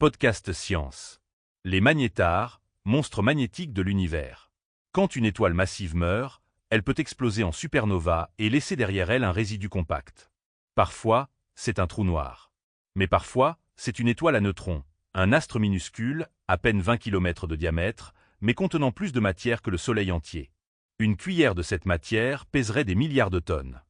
Podcast Science. Les magnétars, monstres magnétiques de l'univers. Quand une étoile massive meurt, elle peut exploser en supernova et laisser derrière elle un résidu compact. Parfois, c'est un trou noir. Mais parfois, c'est une étoile à neutrons, un astre minuscule, à peine 20 km de diamètre, mais contenant plus de matière que le Soleil entier. Une cuillère de cette matière pèserait des milliards de tonnes.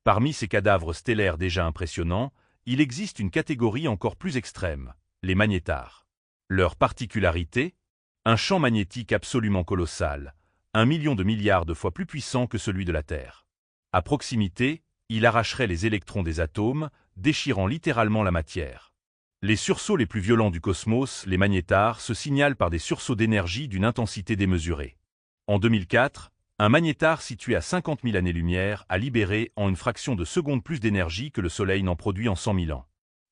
Parmi ces cadavres stellaires déjà impressionnants, il existe une catégorie encore plus extrême, les magnétars. Leur particularité? Un champ magnétique absolument colossal, 1 million de milliards de fois plus puissant que celui de la Terre. À proximité, il arracherait les électrons des atomes, déchirant littéralement la matière. Les sursauts les plus violents du cosmos, les magnétars, se signalent par des sursauts d'énergie d'une intensité démesurée. En 2004, un magnétar situé à 50 000 années-lumière a libéré en une fraction de seconde plus d'énergie que le Soleil n'en produit en 100 000 ans.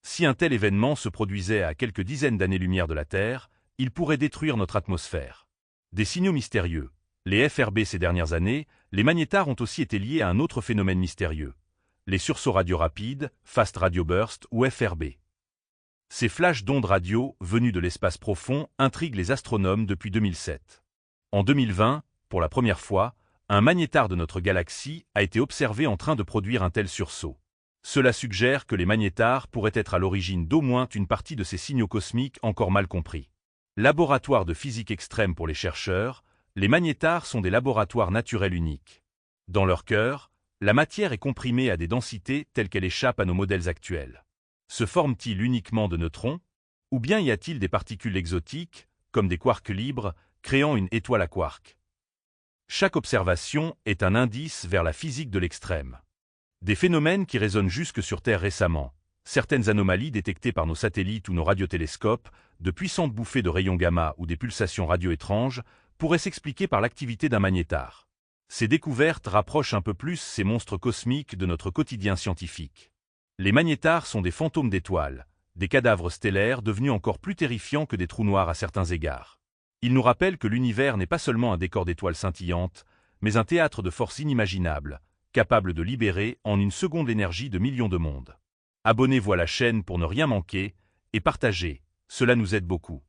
Si un tel événement se produisait à quelques dizaines d'années-lumière de la Terre, il pourrait détruire notre atmosphère. Des signaux mystérieux. Les FRB ces dernières années, les magnétars ont aussi été liés à un autre phénomène mystérieux. Les sursauts radio rapides, Fast Radio Burst ou FRB. Ces flashs d'ondes radio, venus de l'espace profond, intriguent les astronomes depuis 2007. En 2020, pour la première fois, un magnétar de notre galaxie a été observé en train de produire un tel sursaut. Cela suggère que les magnétars pourraient être à l'origine d'au moins une partie de ces signaux cosmiques encore mal compris. Laboratoire de physique extrême pour les chercheurs, les magnétars sont des laboratoires naturels uniques. Dans leur cœur, la matière est comprimée à des densités telles qu'elle échappe à nos modèles actuels. Se forment-ils uniquement de neutrons? Ou bien y a-t-il des particules exotiques, comme des quarks libres, créant une étoile à quarks? Chaque observation est un indice vers la physique de l'extrême. Des phénomènes qui résonnent jusque sur Terre récemment, certaines anomalies détectées par nos satellites ou nos radiotélescopes, de puissantes bouffées de rayons gamma ou des pulsations radio étranges, pourraient s'expliquer par l'activité d'un magnétar. Ces découvertes rapprochent un peu plus ces monstres cosmiques de notre quotidien scientifique. Les magnétars sont des fantômes d'étoiles, des cadavres stellaires devenus encore plus terrifiants que des trous noirs à certains égards. Ils nous rappellent que l'univers n'est pas seulement un décor d'étoiles scintillantes, mais un théâtre de forces inimaginables, capable de libérer en une seconde l'énergie de millions de mondes. Abonnez-vous à la chaîne pour ne rien manquer et partagez, cela nous aide beaucoup.